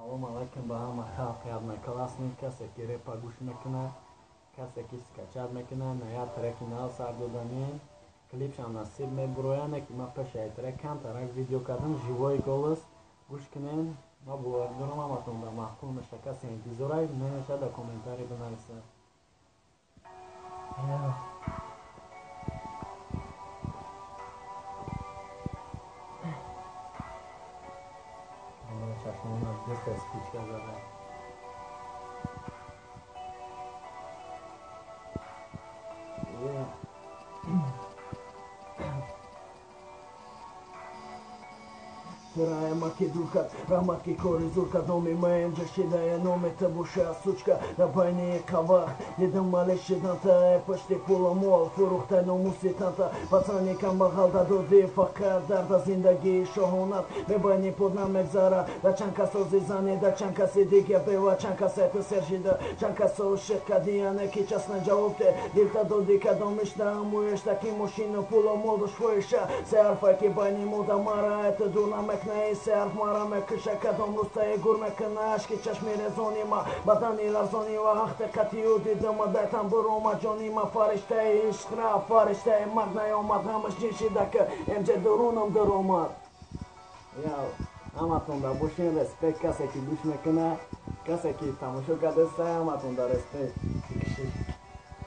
Salam alaikum به همه خلق یاد میکنید کسی که رپ گوش میکنه کسی که سکچاد میکنه نیا ترک نو سر دادنی کلیپش هم نصیب میبرویانه که ما پیش ای ترک هم ترک ویدیو کردم живой голос گوش کنین ما باوردارم همتون به محکوم میشه کسی انتظاری نمیشه در کومنتاری بنویسه چشمان از دست اسپیچ کرده Рамаки духат, рамаки кори зурка, доми маем джашида я номета буша сучка, на байне кавах, дедам малеши данта, паште кула мол, фурухтай номуси танта, пацани камбагал да доди факат, дарда зиндаги шохонат, бебайни под намек зара, да чанка сози зани, да чанка си диге бева, чанка сета сержида, чанка со шетка диане, ки час на джавобте, дилта доди кадомиш да амуеш, таки мошину пула мол до швоиша, се арфа ки байни мода мара, ето дунамек neyse artmarame kışa kadom rustaya gurme aşkı çeşmire zonima badanilar zoniva hakte katiyu didama daytan buruma jonima farişte işkra farişte magnayo madnamış cinşidakı emce durunum durumar ya همتون در باشین رسپیک کسی که گوش میکنه کسی که تماشا کرده سه همتون در رسپیک